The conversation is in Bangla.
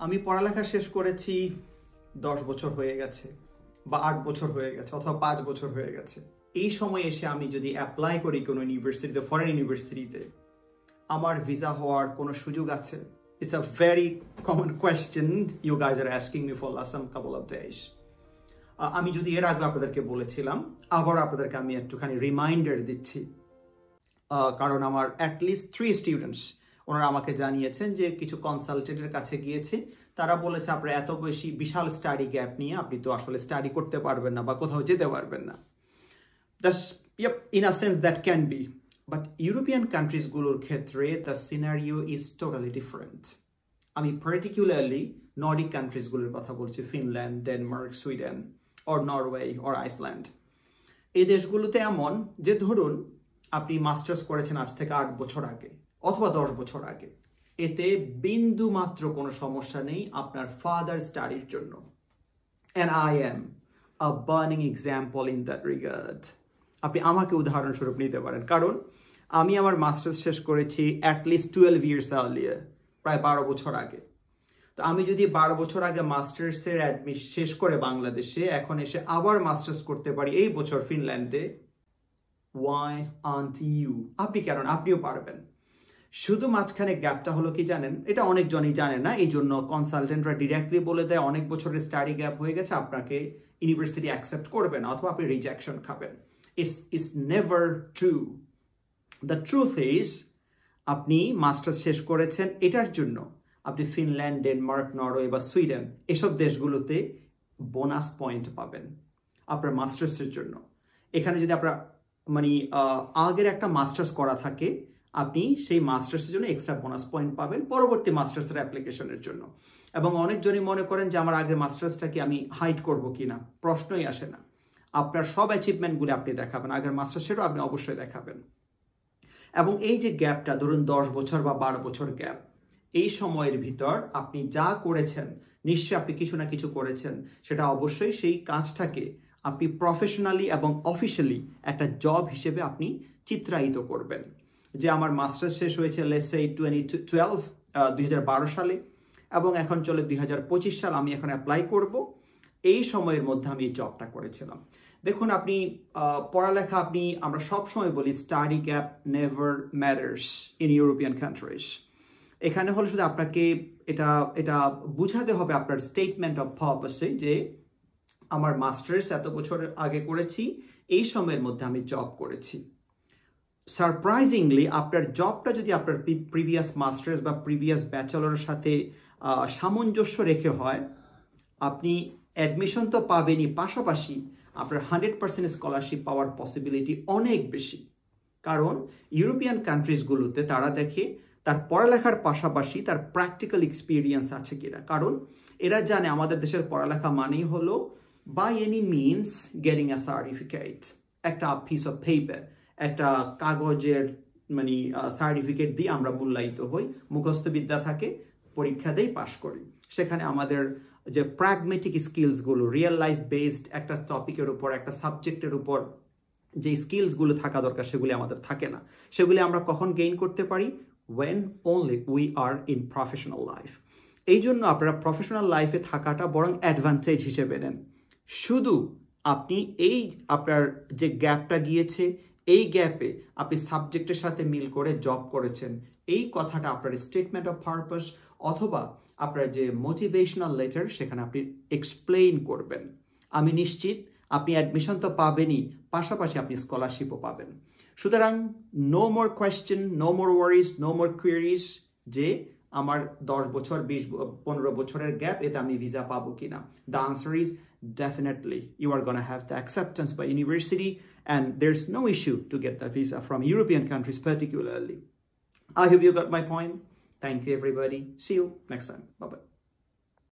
আমি পড়ালেখা শেষ করেছি 10 বছর হয়ে গেছে বা 8 বছর হয়ে গেছে অথবা 5 বছর হয়ে গেছে। এই সময় এসে আমি যদি অ্যাপ্লাই করি কোনো ইউনিভার্সিটিতে, ফরেন ইউনিভার্সিটিতে, আমার ভিসা হওয়ার কোনো সুযোগ আছে? It's a very common question you guys are asking me for last some couple of days. আমি যদি এর আগে আপনাদেরকে বলেছিলাম, আবার আপনাদেরকে আমি একটুখানি রিমাইন্ডার দিচ্ছি, কারণ আমার অ্যাটলিস্ট 3 স্টুডেন্টস ওনারা আমাকে জানিয়েছেন যে কিছু কনসালটেন্টের কাছে গিয়েছে, তারা বলেছে আপনার এত বেশি বিশাল স্টাডি গ্যাপ নিয়ে আপনি তো আসলে স্টাডি করতে পারবেন না বা কোথাও যেতে পারবেন না। Yep, in a sense that can be, but European countries গুলোর ক্ষেত্রে the scenario is totally different. আমি particularly Nordic countries গুলোর কথা বলছি, Finland, Denmark, Sweden or Norway or Iceland. এই দেশগুলোতে এমন যে ধরুন আপনি মাস্টার্স করেছেন আজ থেকে 8 বছর আগে অথবা 10 বছর আগে, এতে বিন্দু মাত্র কোনো সমস্যা নেই আপনার ফার্দার স্টাডির জন্য। And I am a burning example in that regard. আপনি আমাকে উদাহরণস্বরূপ নিতে পারেন, কারণ আমি আমার মাস্টার্স শেষ করেছি অ্যাটলিস্ট 12 years earlier, প্রায় 12 বছর আগে। তো আমি যদি 12 বছর আগে মাস্টার্সের অ্যাডমিশন শেষ করে বাংলাদেশে এখন এসে আবার মাস্টার্স করতে পারি এই বছর ফিনল্যান্ডে, why aren't you? আপনি কেন? আপনিও পারবেন। শুধু মাঝখানে গ্যাপটা হলো কি জানেন, এটা অনেকজনই জানে না, এই জন্য কনসালটেন্টরা ডিরেক্টলি বলে দেয় অনেক বছরের স্টাডি গ্যাপ হয়ে গেছে, আপনাকে ইউনিভার্সিটি অ্যাকসেপ্ট করবে না অথবা আপনি রিজেকশন খাবেন। It's never true. The truth is, আপনি মাস্টার্স শেষ করেছেন এটার জন্য আপনি ফিনল্যান্ড, ডেনমার্ক, নরওয়ে বা সুইডেন এসব দেশগুলোতে বোনাস পয়েন্ট পাবেন আপনার মাস্টার্সের জন্য। এখানে যদি আপনার মানে আগের একটা মাস্টার্স করা থাকে, আপনি সেই মাস্টার্সের জন্য এক্সট্রা বোনাস পয়েন্ট পাবেন পরবর্তী মাস্টার্সের অ্যাপ্লিকেশনের জন্য। এবং অনেকজনই মনে করেন যে আমার আগের মাস্টার্সটাকে আমি হাইড করব কিনা, প্রশ্নই আসে না। আপনার সব অ্যাচিভমেন্টগুলো আপনি দেখাবেন, আগের মাস্টার্সেরও আপনি অবশ্যই দেখাবেন। এবং এই যে গ্যাপটা ধরুন 10 বছর বা 12 বছর গ্যাপ, এই সময়ের ভিতর আপনি যা করেছেন নিশ্চয়ই আপনি কিছু না কিছু করেছেন, সেটা অবশ্যই সেই কাজটাকে আপনি প্রফেশনালি এবং অফিসিয়ালি একটা জব হিসেবে আপনি চিত্রায়িত করবেন। যে আমার মাস্টার্স শেষ হয়েছে লেটস সে 2012 সালে এবং এখন চলে 2025 সাল, আমি এখন অ্যাপ্লাই করব, এই সময়ের মধ্যে আমি এই জবটা করেছিলাম। দেখুন আপনি পড়ালেখা আমরা সবসময় বলি study gap never matters in European countries. এখানে হলো শুধু আপনাকে এটা বুঝাতে হবে আপনার স্টেটমেন্ট অফ পারপাসে যে আমার মাস্টার্স এত বছর আগে করেছি, এই সময়ের মধ্যে আমি জব করেছি। সারপ্রাইজিংলি আপনার জবটা যদি আপনার প্রিভিয়াস মাস্টার্স বা প্রিভিয়াস ব্যাচেলরের সাথে সামঞ্জস্য রেখে হয়, আপনি অ্যাডমিশন তো পাবেনই, পাশাপাশি আপনার 100% স্কলারশিপ পাওয়ার পসিবিলিটি অনেক বেশি। কারণ ইউরোপিয়ান কান্ট্রিজগুলোতে তারা দেখে তার পড়ালেখার পাশাপাশি তার প্র্যাকটিক্যাল এক্সপিরিয়েন্স আছে কিনা। কারণ এরা জানে আমাদের দেশের পড়ালেখা মানেই হলো by any means getting a certificate, একটা পিস অফ পেপার, একটা কাগজের মানে সার্টিফিকেট দিয়ে আমরা মূল্যায়িত হই, মুখস্থ বিদ্যা থাকে, পরীক্ষা দেই, পাশ করি। সেখানে আমাদের যে প্র্যাগমেটিক স্কিলসগুলো, রিয়েল লাইফ বেসড একটা টপিকের উপর, একটা সাবজেক্টের উপর যে স্কিলসগুলো থাকা দরকার সেগুলি আমাদের থাকে না। সেগুলি আমরা কখন গেইন করতে পারি? when only we are in professional life. এই জন্য আপনারা প্রফেশনাল লাইফে থাকাটা বরং অ্যাডভান্টেজ হিসেবে নেন। শুধু আপনি এই আপনার যে গ্যাপটা গিয়েছে, এই গ্যাপে আপনি সাবজেক্টের সাথে মিল করে জব করেছেন, এই কথাটা আপনার স্টেটমেন্ট অফ পারপাস অথবা আপনার যে মোটিভেশনাল লেটার সেখানে আপনি এক্সপ্লেইন করবেন। আমি নিশ্চিত আপনি অ্যাডমিশন তো পাবেনই, পাশাপাশি আপনি স্কলারশিপও পাবেন। সুতরাং no more question, no more worries, no more queries যে আমার 10 বছর 20-15 বছরের গ্যাপ, এতে আমি ভিসা পাবো কিনা। The answer is definitely you are going to have the acceptance by university and there's no issue to get the visa from European countries particularly. I hope you got my point. Thank you everybody. See you next time. Bye-bye.